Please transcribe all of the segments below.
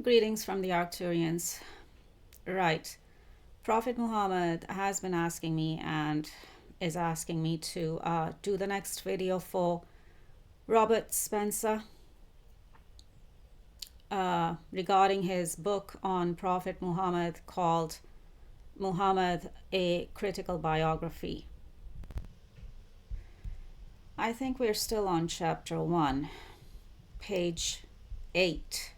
Greetings from the Arcturians. Right. Prophet Muhammad has been asking me and is asking me to do the next video for Robert Spencer regarding his book on Prophet Muhammad called Muhammad, a Critical Biography. I think we're still on chapter 1, page 8.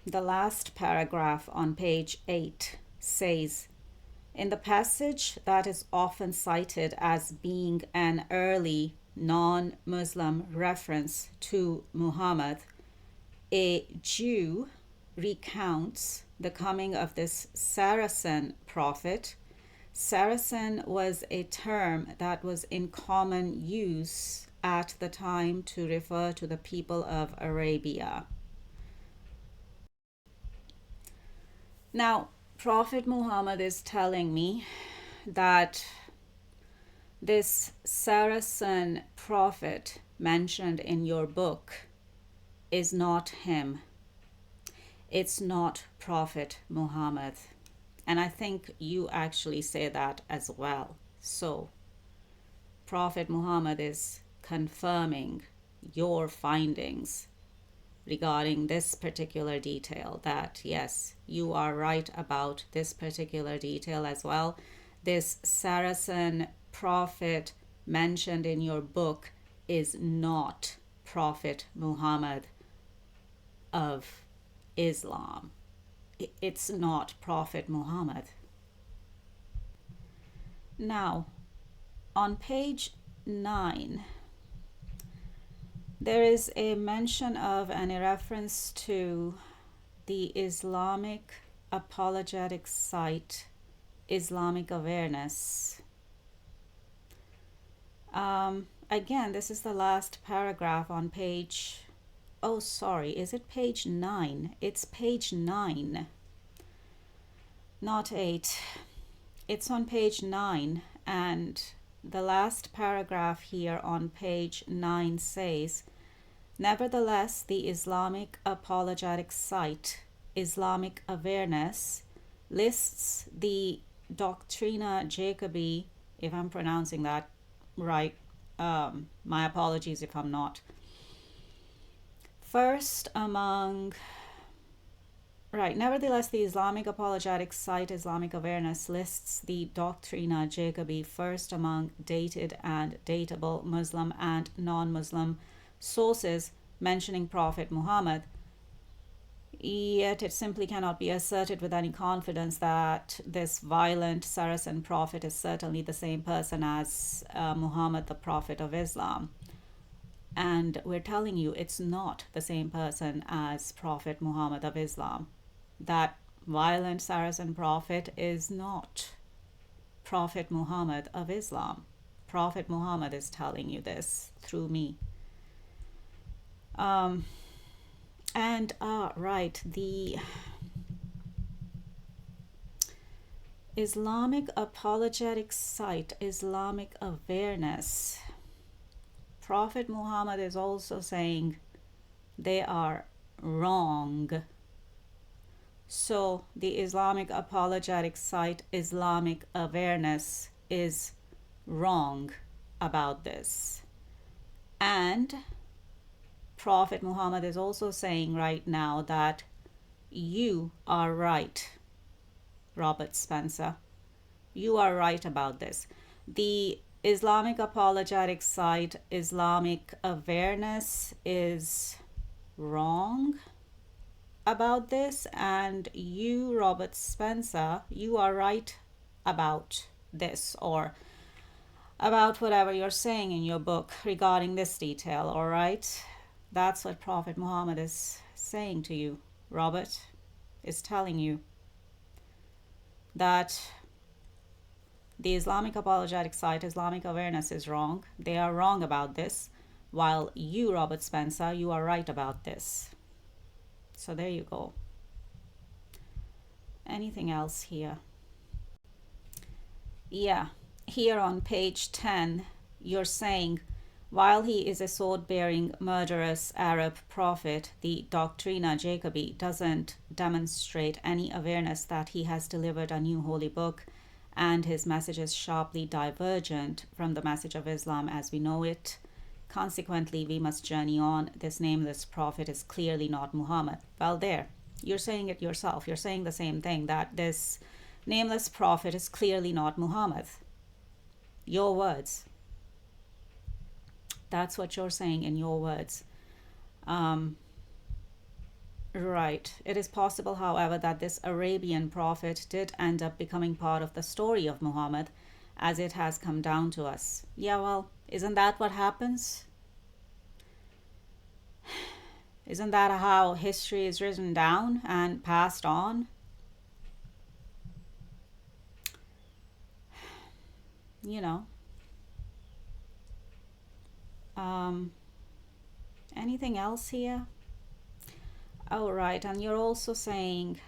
The last paragraph on page 8 says, in the passage that is often cited as being an early non-Muslim reference to Muhammad, a Jew recounts the coming of this Saracen prophet. Saracen was a term that was in common use at the time to refer to the people of Arabia. Now, Prophet Muhammad is telling me that this Saracen prophet mentioned in your book is not him. It's not Prophet Muhammad. And I think you actually say that as well. So, Prophet Muhammad is confirming your findings regarding this particular detail, that yes, you are right about this particular detail as well. This Saracen prophet mentioned in your book is not Prophet Muhammad of Islam. It's not Prophet Muhammad. Now, on page 9, there is a mention of and a reference to the Islamic apologetic site, Islamic Awareness. Again, this is the last paragraph on page, oh sorry, is it page 9? It's page 9, not 8. It's on page 9, and the last paragraph here on page 9 says, nevertheless, the Islamic apologetic site, Islamic Awareness, lists the Doctrina Jacobi, if I'm pronouncing that right, my apologies if I'm not. First among, right, nevertheless, the Islamic apologetic site, Islamic Awareness, lists the Doctrina Jacobi first among dated and datable Muslim and non-Muslim sources mentioning Prophet Muhammad. Yet it simply cannot be asserted with any confidence that this violent Saracen prophet is certainly the same person as Muhammad, the Prophet of Islam. And we're telling you it's not the same person as Prophet Muhammad of Islam. That violent Saracen prophet is not Prophet Muhammad of Islam. Prophet Muhammad is telling you this through me. Right, the Islamic apologetic site, Islamic Awareness. Prophet Muhammad is also saying they are wrong. So the Islamic apologetic site, Islamic Awareness, is wrong about this. And Prophet Muhammad is also saying right now that you are right, Robert Spencer. You are right about this. The Islamic apologetic site, Islamic Awareness, is wrong about this, and you, Robert Spencer, you are right about this, or about whatever you're saying in your book regarding this detail, all right? That's what Prophet Muhammad is saying to you. Robert is telling you that the Islamic apologetic site, Islamic Awareness, is wrong. They are wrong about this, while you, Robert Spencer, you are right about this. So there you go. Anything else here? Yeah, here on page 10, you're saying While he is a sword bearing, murderous Arab prophet, the Doctrina Jacobi doesn't demonstrate any awareness that he has delivered a new holy book, and his message is sharply divergent from the message of Islam as we know it. Consequently, we must journey on. This nameless prophet is clearly not Muhammad. Well, there, you're saying it yourself. You're saying the same thing, that this nameless prophet is clearly not Muhammad. Your words. That's what you're saying in your words. Right. It is possible, however, that this Arabian prophet did end up becoming part of the story of Muhammad as it has come down to us. Yeah, well, isn't that what happens? Isn't that how history is written down and passed on? You know. Um, Anything else here? Oh, right. And you're also saying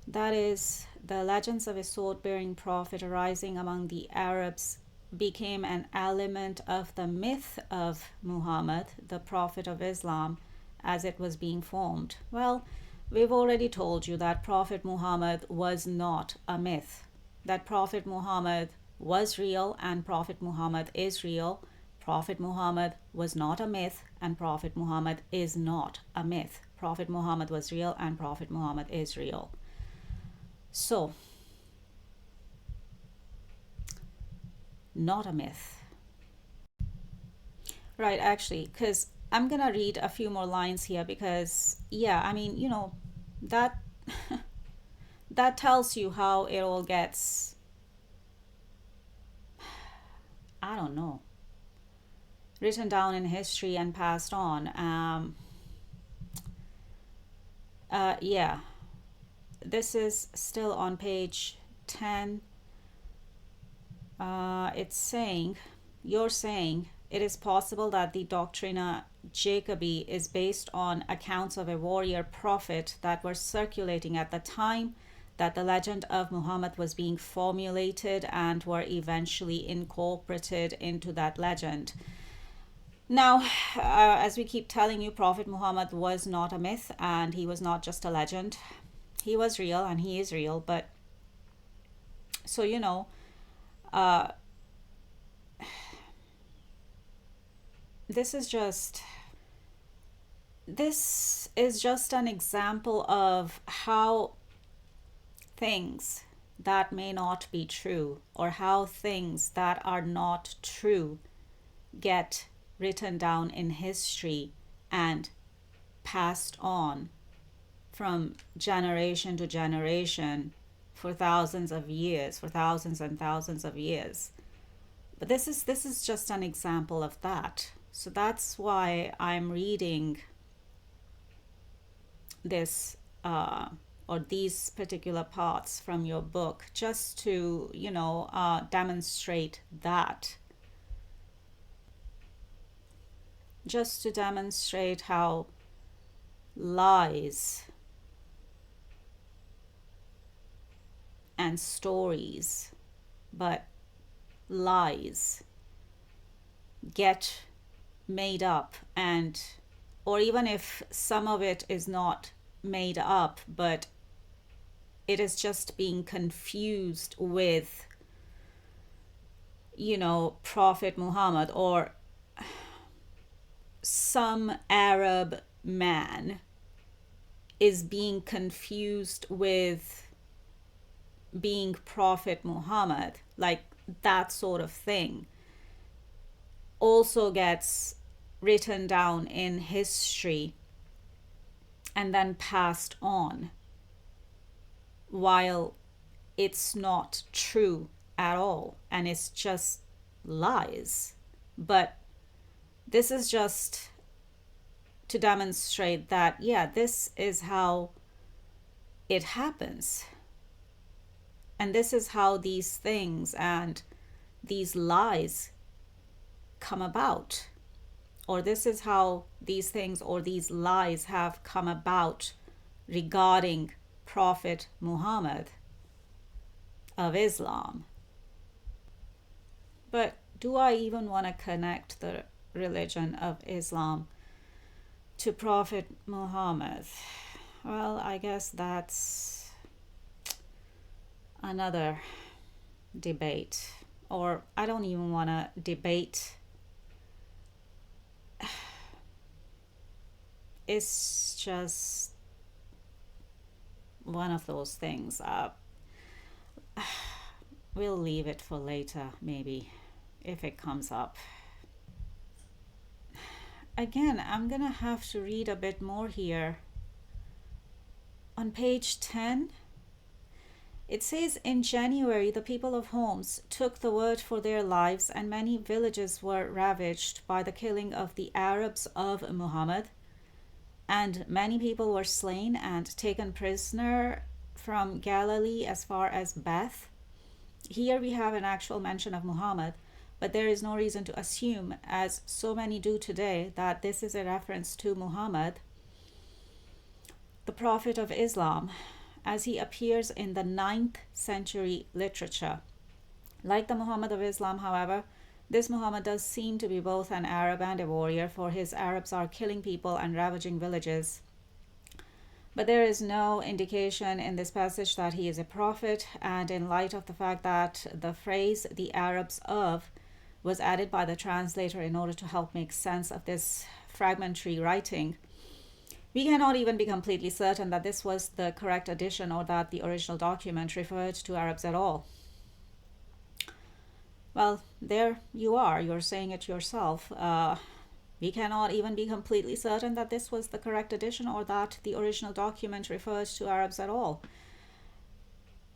that is the legends of a sword bearing prophet arising among the Arabs became an element of the myth of Muhammad, the prophet of Islam, as it was being formed. Well, we've already told you that Prophet Muhammad was not a myth, that Prophet Muhammad was real and Prophet Muhammad is real. Prophet Muhammad was not a myth and Prophet Muhammad is not a myth. Prophet Muhammad was real and Prophet Muhammad is real. So, not a myth. Right, actually, because I'm gonna read a few more lines here because, yeah, I mean, that that tells you how it all gets, I don't know, written down in history and passed on. Yeah, this is still on page 10. It's saying, you're saying, it is possible that the Doctrina Jacobi is based on accounts of a warrior prophet that were circulating at the time that the legend of Muhammad was being formulated and were eventually incorporated into that legend. Now, as we keep telling you, Prophet Muhammad was not a myth and he was not just a legend. He was real and he is real, but so uh, this is just an example of how things that may not be true or how things that are not true get written down in history and passed on from generation to generation for thousands of years, for thousands and thousands of years. But this is just an example of that. So that's why I'm reading this or these particular parts from your book, just to demonstrate that, just to demonstrate how lies and stories, but lies get made up, and or even if some of it is not made up, but it is just being confused with Prophet Muhammad, or some Arab man is being confused with being Prophet Muhammad, like that sort of thing also gets written down in history and then passed on, while it's not true at all and it's just lies. But this is just to demonstrate that, yeah, this is how it happens. And this is how these things and these lies come about. Or this is how these things or these lies have come about regarding Prophet Muhammad of Islam. But do I even want to connect the religion of Islam to Prophet Muhammad? Well, I guess that's another debate. Or I don't even want to debate. It's just one of those things. We'll leave it for later, maybe, if it comes up. Again, I'm gonna have to read a bit more here. On page 10, it says, in January, the people of Homs took the word for their lives, and many villages were ravaged by the killing of the Arabs of Muhammad, and many people were slain and taken prisoner from Galilee as far as Beth. Here we have an actual mention of Muhammad, but there is no reason to assume, as so many do today, that this is a reference to Muhammad, the Prophet of Islam, as he appears in the 9th century literature. Like the Muhammad of Islam, however, this Muhammad does seem to be both an Arab and a warrior, for his Arabs are killing people and ravaging villages. But there is no indication in this passage that he is a prophet, and in light of the fact that the phrase the Arabs of was added by the translator in order to help make sense of this fragmentary writing, we cannot even be completely certain that this was the correct addition or that the original document referred to Arabs at all. Well, there you are, you're saying it yourself. We cannot even be completely certain that this was the correct addition or that the original document refers to Arabs at all.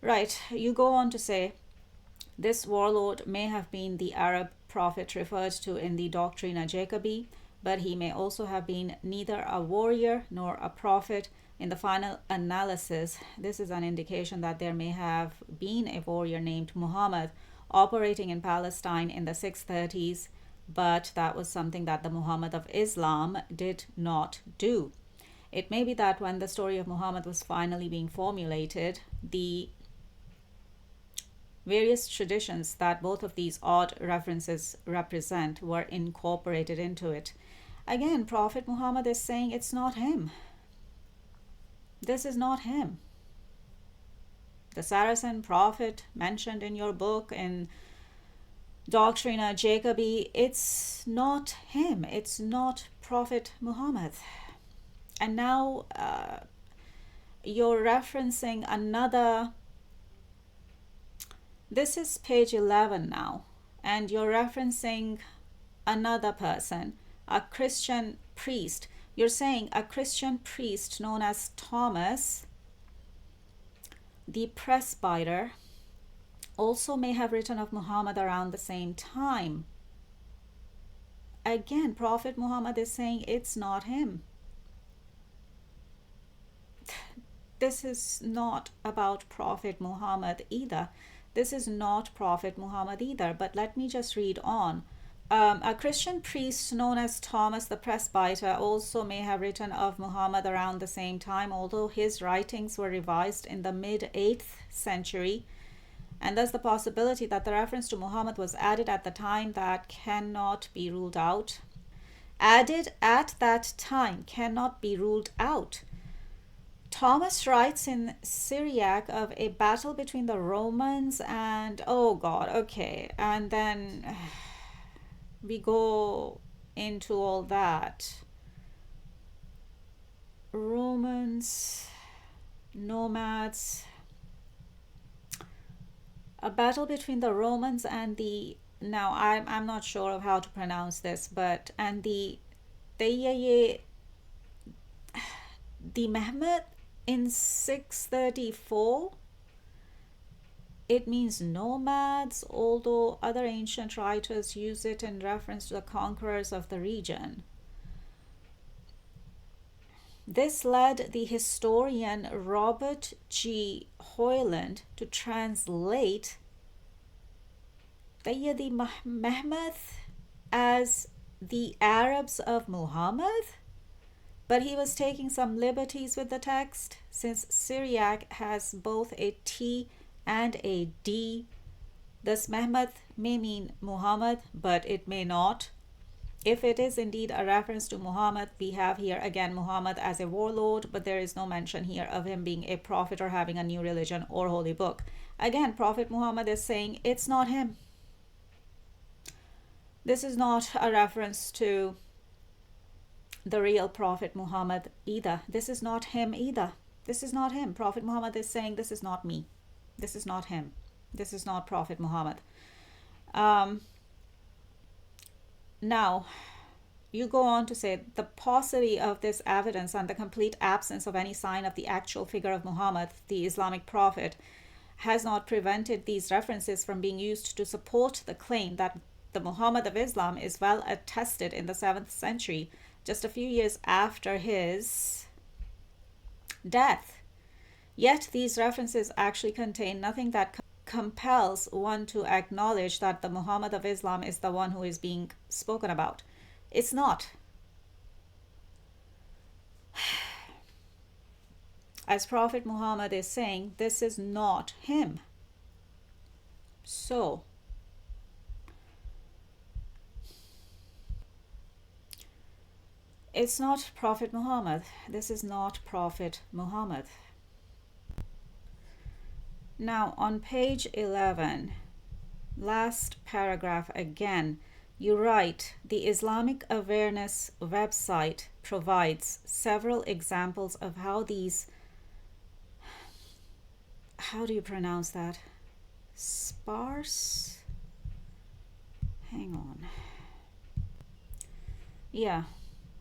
Right, you go on to say, this warlord may have been the Arab prophet referred to in the Doctrina Jacobi, but he may also have been neither a warrior nor a prophet. In the final analysis, this is an indication that there may have been a warrior named Muhammad operating in Palestine in the 630s, but that was something that the Muhammad of Islam did not do. It may be that when the story of Muhammad was finally being formulated, the various traditions that both of these odd references represent were incorporated into it. Again, Prophet Muhammad is saying it's not him. This is not him. The Saracen prophet mentioned in your book in Doctrina Jacobi, it's not him. It's not Prophet Muhammad. And now you're referencing another. This is page 11 now, and you're referencing another person, a Christian priest. You're saying a Christian priest known as Thomas, the presbyter, also may have written of Muhammad around the same time. Again, Prophet Muhammad is saying it's not him. This is not about Prophet Muhammad either. This is not Prophet Muhammad either, but let me just read on. A Christian priest known as Thomas the Presbyter also may have written of Muhammad around the same time, although his writings were revised in the mid-8th century, and thus the possibility that the reference to Muhammad was added at the time that cannot be ruled out. Added at that time cannot be ruled out. Thomas writes in Syriac of a battle between the Romans and, oh God, okay, and then we go into all that. Romans, nomads, a battle between the Romans and the, now I'm not sure of how to pronounce this, but, and the Mehmet in 634. It means nomads, although other ancient writers use it in reference to the conquerors of the region. This led the historian Robert G. Hoyland to translate Sayyidi Mehmet as the Arabs of Muhammad, but he was taking some liberties with the text, since Syriac has both a T and a D Thus, Mehmet may mean Muhammad, but it may not. If it is indeed a reference to Muhammad, we have here again Muhammad as a warlord, but there is no mention here of him being a prophet or having a new religion or holy book. Again, Prophet Muhammad is saying it's not him. This is not a reference to the real Prophet Muhammad either. This is not him either. This is not him. Prophet Muhammad is saying, this is not me. This is not him. This is not Prophet Muhammad. Now, you go on to say the paucity of this evidence and the complete absence of any sign of the actual figure of Muhammad, the Islamic prophet, has not prevented these references from being used to support the claim that the Muhammad of Islam is well attested in the 7th century, just a few years after his death. Yet these references actually contain nothing that compels one to acknowledge that the Muhammad of Islam is the one who is being spoken about. It's not. As Prophet Muhammad is saying, this is not him. So, it's not Prophet Muhammad. This is not Prophet Muhammad. Now, on page 11, last paragraph again, you write, the Islamic Awareness website provides several examples of how these, how do you pronounce that? Sparse? Hang on. Yeah,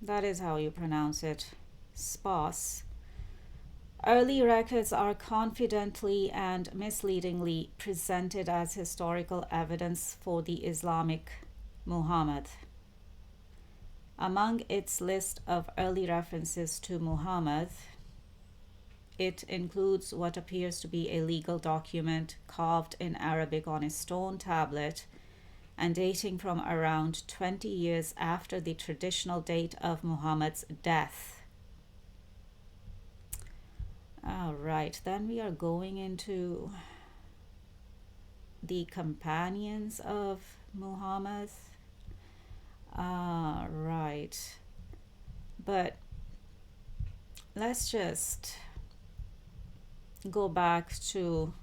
that is how you pronounce it. Sparse. Early records are confidently and misleadingly presented as historical evidence for the Islamic Muhammad. Among its list of early references to Muhammad, it includes what appears to be a legal document carved in Arabic on a stone tablet and dating from around 20 years after the traditional date of Muhammad's death. All right, then we are going into the companions of Muhammad. Right, but let's just go back to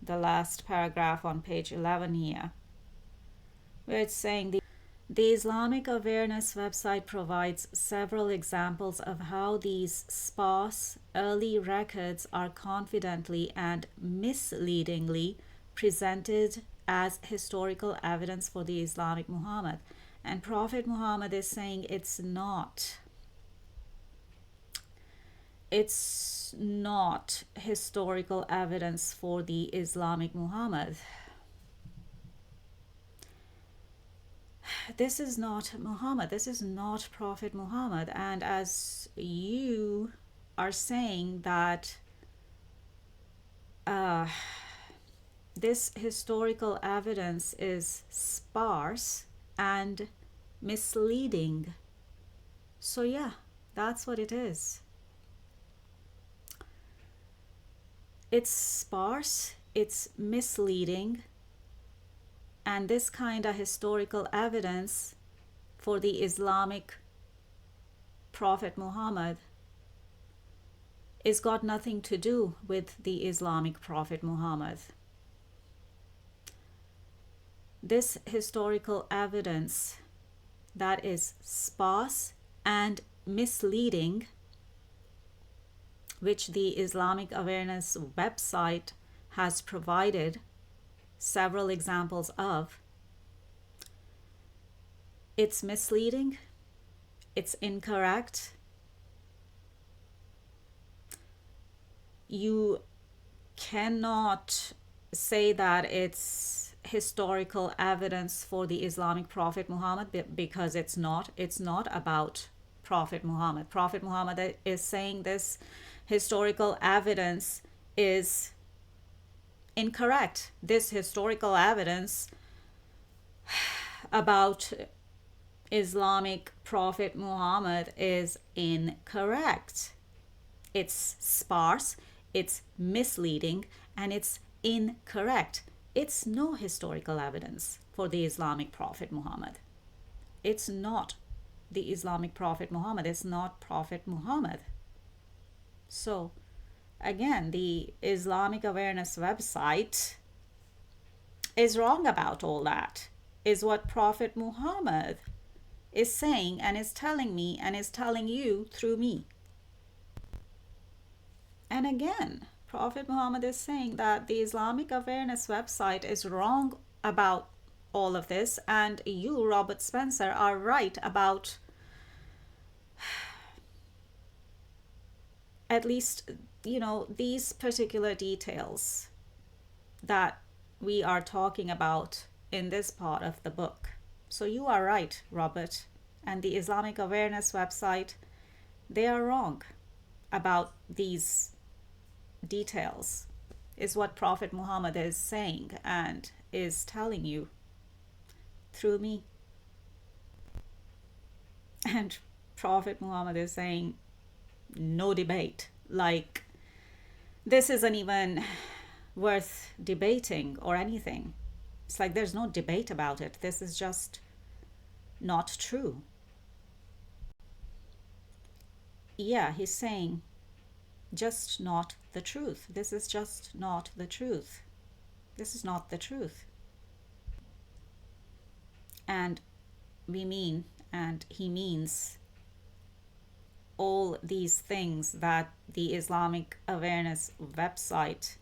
the last paragraph on page 11 here, where it's saying the Islamic Awareness website provides several examples of how these sparse early records are confidently and misleadingly presented as historical evidence for the Islamic Muhammad. And Prophet Muhammad is saying it's not. It's not historical evidence for the Islamic Muhammad. This is not Muhammad. This is not Prophet Muhammad. And as you are saying that this historical evidence is sparse and misleading. So yeah, that's what it is. It's sparse, it's misleading, and this kind of historical evidence for the Islamic Prophet Muhammad is got nothing to do with the Islamic Prophet Muhammad. This historical evidence that is sparse and misleading, which the Islamic Awareness website has provided several examples of, it's misleading, it's incorrect. You cannot say that it's historical evidence for the Islamic Prophet Muhammad because it's not about Prophet Muhammad. Prophet Muhammad is saying this historical evidence is incorrect. This historical evidence about Islamic Prophet Muhammad is incorrect. It's sparse, it's misleading, and it's incorrect. It's no historical evidence for the Islamic Prophet Muhammad. It's not the Islamic Prophet Muhammad. It's not Prophet Muhammad. So, again, the Islamic Awareness website is wrong about all that, is what Prophet Muhammad is saying and is telling me and is telling you through me. And again, Prophet Muhammad is saying that the Islamic Awareness website is wrong about all of this, and you, Robert Spencer, are right about at least, these particular details that we are talking about in this part of the book. So you are right, Robert, and the Islamic Awareness website, they are wrong about these details, is what Prophet Muhammad is saying and is telling you through me. And Prophet Muhammad is saying, no debate. Like, this isn't even worth debating or anything. It's like there's no debate about it. This is just not true. Yeah, he's saying just not the truth. This is just not the truth. This is not the truth. And we mean, and he means, all these things that the Islamic Awareness website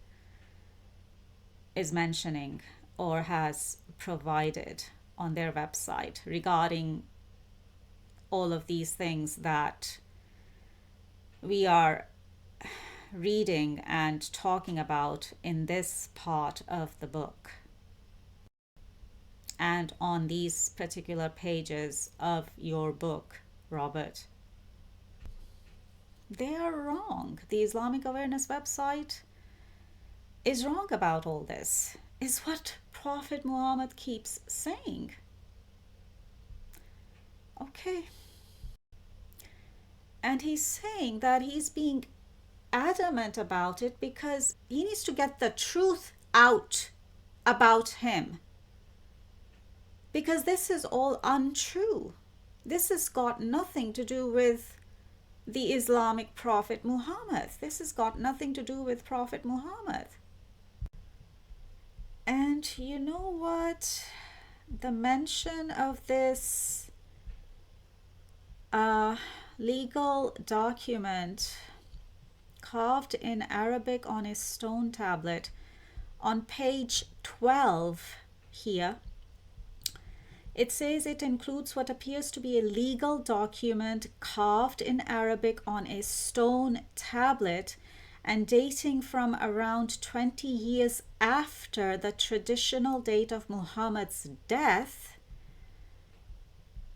is mentioning or has provided on their website regarding all of these things that we are reading and talking about in this part of the book and on these particular pages of your book, Robert. They are wrong. The Islamic Awareness website is wrong about all this, is what Prophet Muhammad keeps saying. Okay. And he's saying that he's being adamant about it because he needs to get the truth out about him. Because this is all untrue. This has got nothing to do with the Islamic Prophet Muhammad. This has got nothing to do with Prophet Muhammad. And you know what? The mention of this legal document carved in Arabic on a stone tablet on page 12 here, it says it includes what appears to be a legal document carved in Arabic on a stone tablet and dating from around 20 years after the traditional date of Muhammad's death.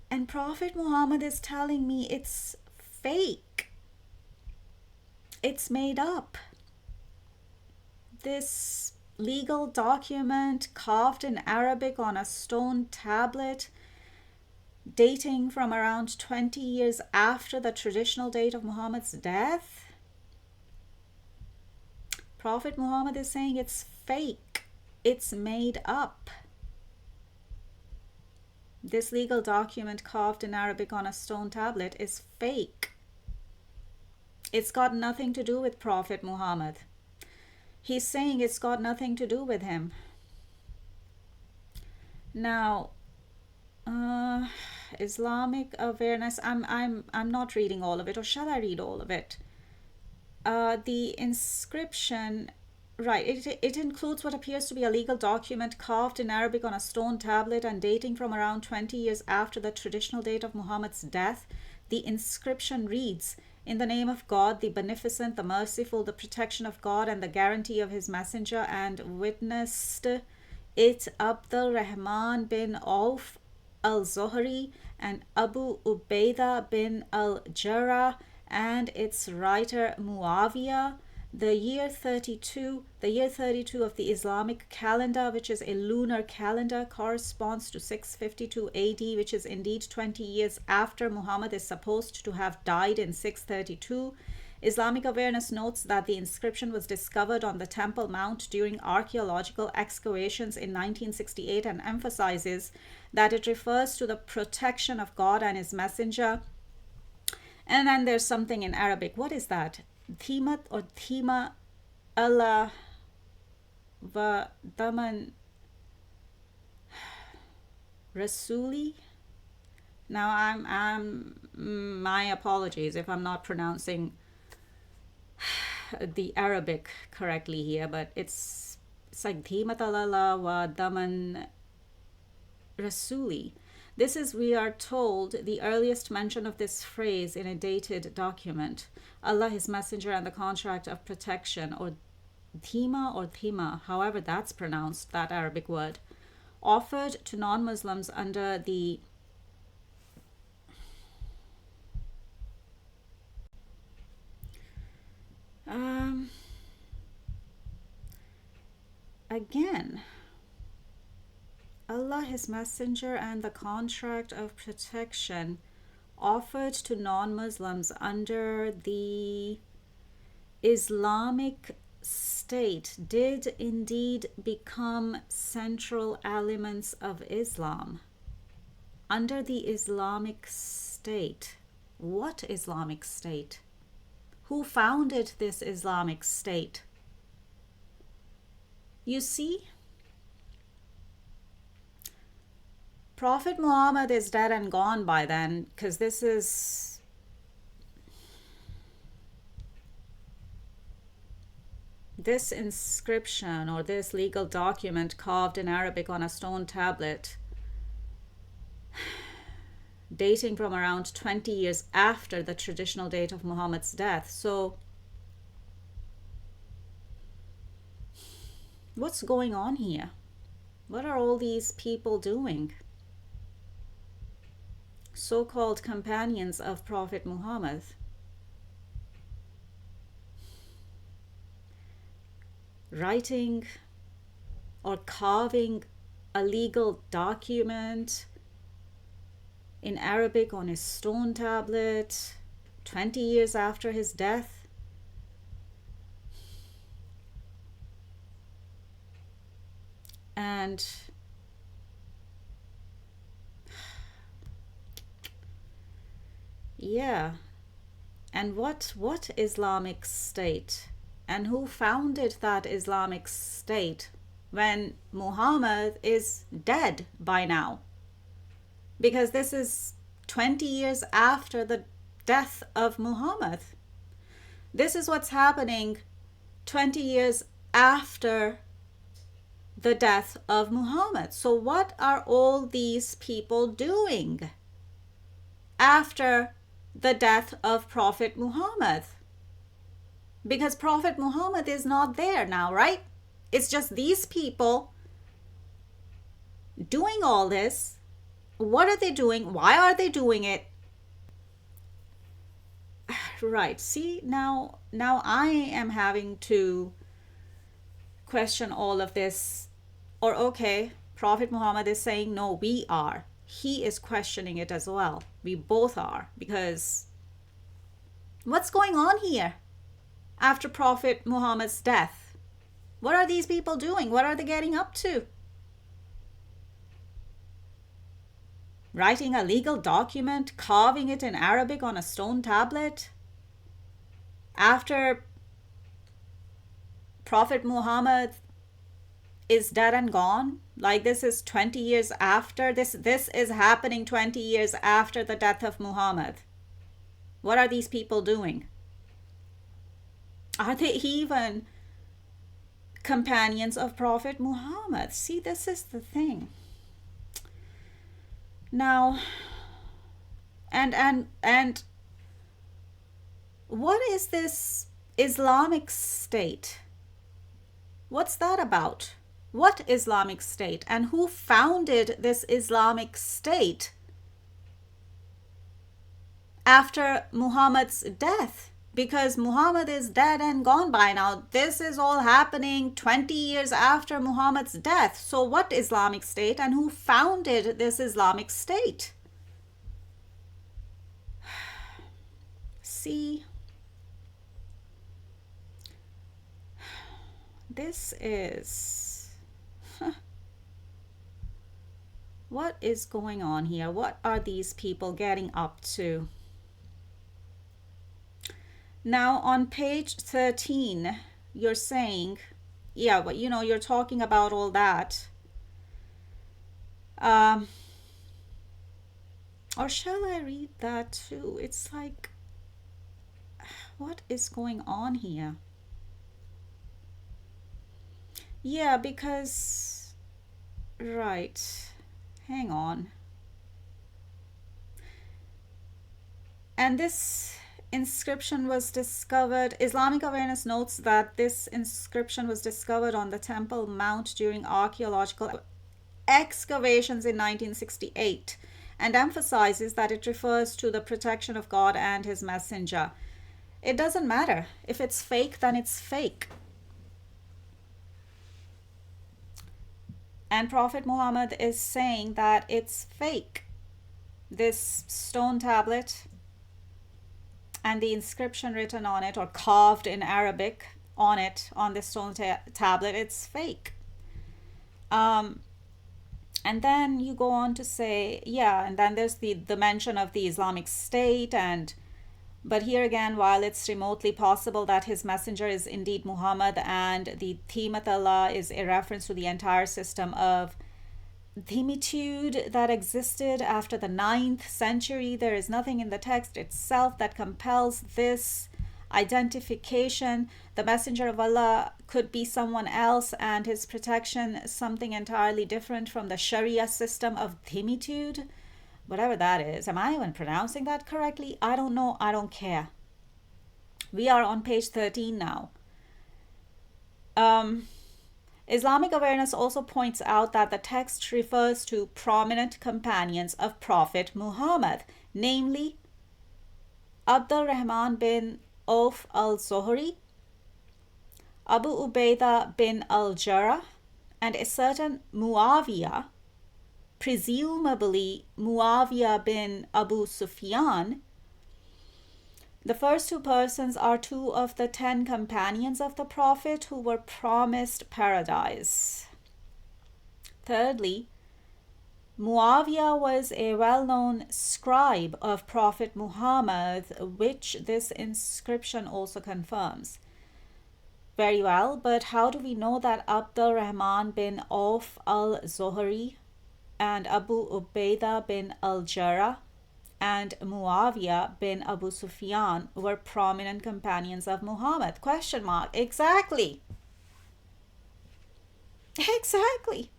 And Prophet Muhammad is telling me it's fake. It's made up. This legal document carved in Arabic on a stone tablet dating from around 20 years after the traditional date of Muhammad's death. Prophet Muhammad is saying it's fake. It's made up. This legal document carved in Arabic on a stone tablet is fake. It's got nothing to do with Prophet Muhammad. He's saying it's got nothing to do with him. Now, Islamic Awareness, I'm not reading all of it, or shall I read all of it? The inscription, right, it includes what appears to be a legal document carved in Arabic on a stone tablet and dating from around 20 years after the traditional date of Muhammad's death. The inscription reads, "In the name of God, the Beneficent, the Merciful, the protection of God, and the guarantee of His Messenger," and witnessed it Abdul Rahman bin Auf al-Zohri and Abu Ubaidah bin al-Jarrah and its writer Muawiyah, the year 32 of the Islamic calendar, which is a lunar calendar, corresponds to 652 AD, which is indeed 20 years after Muhammad is supposed to have died in 632. Islamic Awareness notes that the inscription was discovered on the Temple Mount during archaeological excavations in 1968 and emphasizes that it refers to the protection of God and His Messenger. And then there's something in Arabic. What is that? Thimat or Thima Allah wa Daman Rasuli? Now I'm my apologies if I'm not pronouncing the Arabic correctly here, but it's like Thimat Allah wa Daman Rasuli. This is, we are told, the earliest mention of this phrase in a dated document. Allah, His Messenger, and the contract of protection, or Thima, however that's pronounced, that Arabic word, offered to non-Muslims under the again, Allah, His Messenger, and the contract of protection offered to non-Muslims under the Islamic State did indeed become central elements of Islam. Under the Islamic State. What Islamic State? Who founded this Islamic State? You see, Prophet Muhammad is dead and gone by then, because this inscription or this legal document carved in Arabic on a stone tablet dating from around 20 years after the traditional date of Muhammad's death. So what's going on here? What are all these people doing? So-called companions of Prophet Muhammad. Writing or carving a legal document in Arabic on his stone tablet 20 years after his death. And yeah, and what Islamic State? And who founded that Islamic State when Muhammad is dead by now? Because this is 20 years after the death of Muhammad. This is what's happening 20 years after the death of Muhammad. So what are all these people doing after the death of Prophet Muhammad? Because Prophet Muhammad is not there now, right? It's just these people doing all this. What are they doing? Why are they doing it? Right. See, now I am having to question all of this. Or okay, Prophet Muhammad is saying, no, we are. He is questioning it as well. We both are. Because what's going on here after Prophet Muhammad's death? What are these people doing? What are they getting up to? Writing a legal document, carving it in Arabic on a stone tablet after Prophet Muhammad is dead and gone. Like this is 20 years after. This is happening 20 years after the death of Muhammad. What are these people doing? Are they even companions of Prophet Muhammad? See, this is the thing. Now, and what is this Islamic State? What's that about? What Islamic State? And who founded this Islamic State after Muhammad's death? Because Muhammad is dead and gone by now. This is all happening 20 years after Muhammad's death. So what Islamic State and who founded this Islamic State? See, this is... What is going on here? What are these people getting up to? Now on page 13, you're saying, yeah, but you know, you're talking about all that. Or shall I read that too? It's like, what is going on here? Yeah, because, right, hang on. And this inscription was discovered, Islamic Awareness notes that this inscription was discovered on the Temple Mount during archaeological excavations in 1968, and emphasizes that it refers to the protection of God and his messenger. It doesn't matter. If it's fake, then it's fake. And Prophet Muhammad is saying that it's fake. This stone tablet and the inscription written on it, or carved in Arabic on it, on this stone tablet, it's fake. And then you go on to say, yeah, and then there's the mention of the Islamic State, but here again, while it's remotely possible that his messenger is indeed Muhammad, and the Thimatullah is a reference to the entire system of themitude that existed after the 9th century, there is nothing in the text itself that compels this identification. The messenger of Allah could be someone else, and his protection something entirely different from the Sharia system of themitude, whatever that is. Am I even pronouncing that correctly? I don't know. I don't care. We are on page 13 now. Islamic Awareness also points out that the text refers to prominent companions of Prophet Muhammad, namely Abdul Rahman bin Auf al-Zohri, Abu Ubaidah bin al-Jarrah, and a certain Muawiyah, presumably Muawiyah bin Abu Sufyan. The first two persons are two of the 10 companions of the Prophet who were promised paradise. Thirdly, Muawiyah was a well-known scribe of Prophet Muhammad, which this inscription also confirms. Very well, but how do we know that Abdul Rahman bin Auf al-Zohri and Abu Ubaidah bin al-Jarrah and Muawiyah bin Abu Sufyan were prominent companions of Muhammad? Question mark. Exactly. Exactly.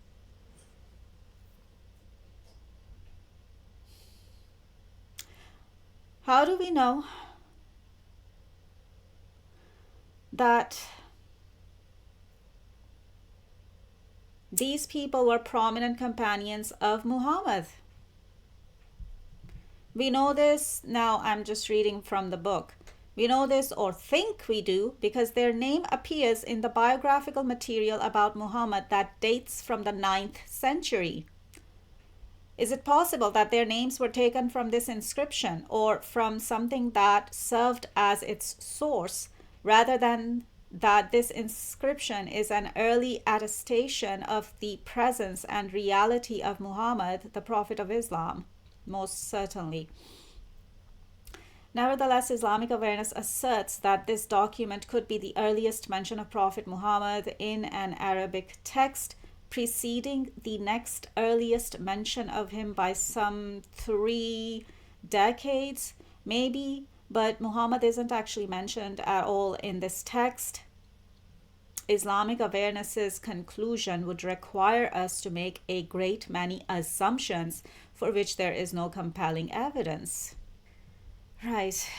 How do we know that these people were prominent companions of Muhammad? We know this, now I'm just reading from the book. We know this, or think we do, because their name appears in the biographical material about Muhammad that dates from the 9th century. Is it possible that their names were taken from this inscription, or from something that served as its source, rather than that this inscription is an early attestation of the presence and reality of Muhammad, the Prophet of Islam? Most certainly. Nevertheless, Islamic Awareness asserts that this document could be the earliest mention of Prophet Muhammad in an Arabic text, preceding the next earliest mention of him by some 3 decades, maybe, but Muhammad isn't actually mentioned at all in this text. Islamic Awareness's conclusion would require us to make a great many assumptions for which there is no compelling evidence. Right.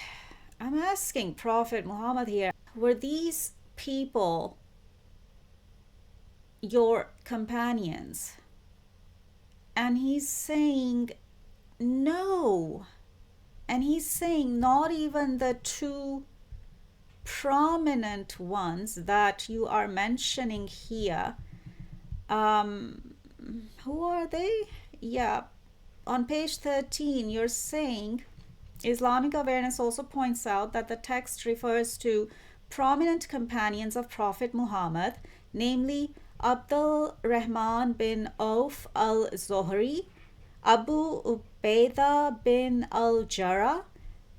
I'm asking Prophet Muhammad here, were these people your companions? And he's saying no. And he's saying not even the 2 prominent ones that you are mentioning here. Who are they? Yeah, on page 13 you're saying Islamic Awareness also points out that the text refers to prominent companions of Prophet Muhammad, namely Abdul Rahman bin Auf al-Zohri, Abu Ubaidah bin al-Jarrah,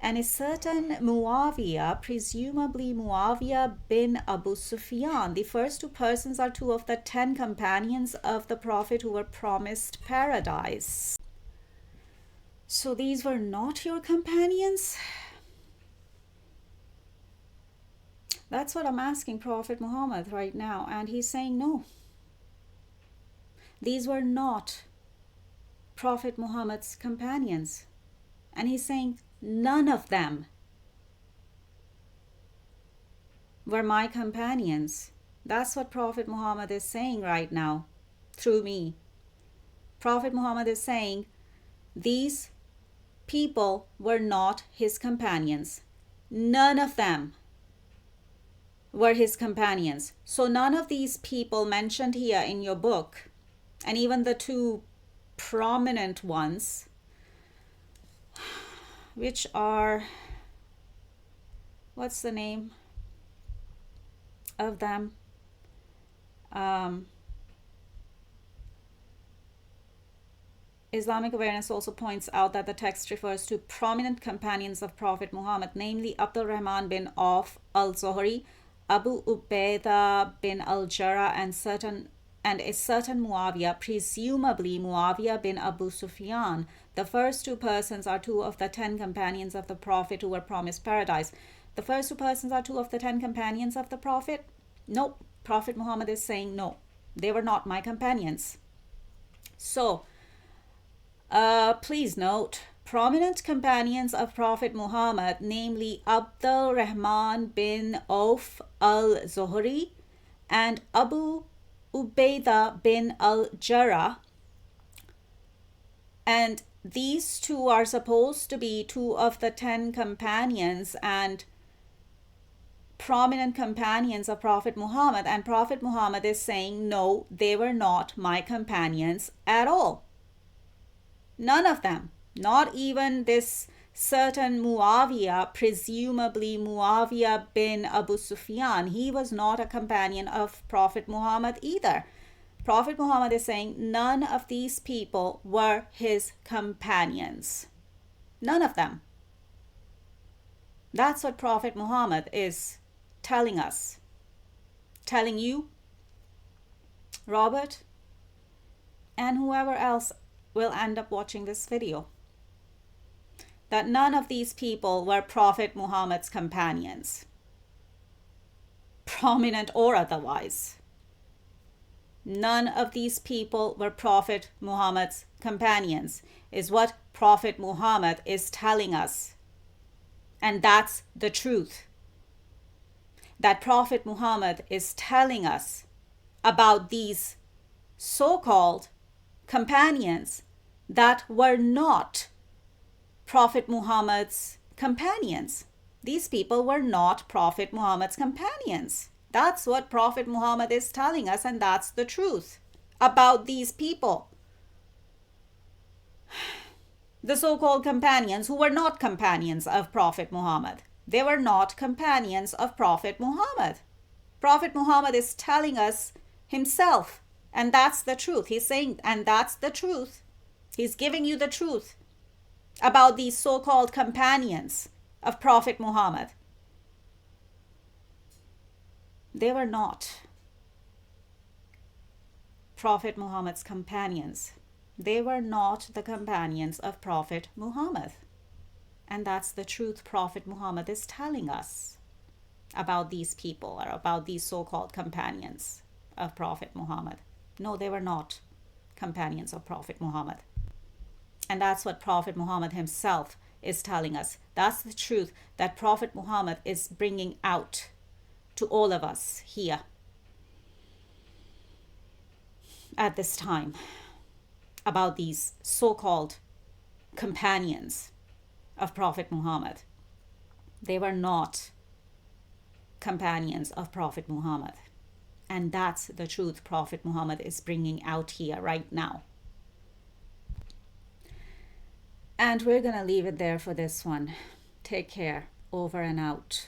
and a certain Muawiyah, presumably Muawiyah bin Abu Sufyan. The first two persons are two of the 10 companions of the Prophet who were promised paradise. So these were not your companions? That's what I'm asking Prophet Muhammad right now, and he's saying no. These were not Prophet Muhammad's companions. And he's saying none of them were my companions. That's what Prophet Muhammad is saying right now through me. Prophet Muhammad is saying these people were not his companions. None of them were his companions. So none of these people mentioned here in your book, and even the two prominent ones, which are, what's the name of them? Islamic Awareness also points out that the text refers to prominent companions of Prophet Muhammad, namely Abdul Rahman bin Auf al-Zohri, Abu Ubaidah bin al-Jarrah, and a certain Muawiyah, presumably Muawiyah bin Abu Sufyan. The first two persons are two of the 10 companions of the Prophet who were promised paradise. The first two persons are two of the 10 companions of the Prophet? No. Prophet Muhammad is saying no. They were not my companions. So, please note, prominent companions of Prophet Muhammad, namely Abdul Rahman bin Auf al-Zohri and Abu Ubaidah bin al-Jarrah, and these two are supposed to be two of the 10 companions and prominent companions of Prophet Muhammad, and Prophet Muhammad is saying no, they were not my companions at all. None of them. Not even this certain Muawiyah, presumably Muawiyah bin Abu Sufyan. He was not a companion of Prophet Muhammad either. Prophet Muhammad is saying none of these people were his companions. None of them. That's what Prophet Muhammad is telling us. Telling you, Robert, and whoever else will end up watching this video, that none of these people were Prophet Muhammad's companions, prominent or otherwise. None of these people were Prophet Muhammad's companions, is what Prophet Muhammad is telling us. And that's the truth. That Prophet Muhammad is telling us about these so-called companions that were not Prophet Muhammad's companions. These people were not Prophet Muhammad's companions. That's what Prophet Muhammad is telling us, and that's the truth about these people. The so-called companions who were not companions of Prophet Muhammad. They were not companions of Prophet Muhammad. Prophet Muhammad is telling us himself, and that's the truth. He's saying, and that's the truth. He's giving you the truth about these so-called companions of Prophet Muhammad. They were not Prophet Muhammad's companions. They were not the companions of Prophet Muhammad. And that's the truth Prophet Muhammad is telling us about these people, or about these so-called companions of Prophet Muhammad. No, they were not companions of Prophet Muhammad. And that's what Prophet Muhammad himself is telling us. That's the truth that Prophet Muhammad is bringing out to all of us here at this time about these so-called companions of Prophet Muhammad. They were not companions of Prophet Muhammad. And that's the truth Prophet Muhammad is bringing out here right now. And we're going to leave it there for this one. Take care. Over and out.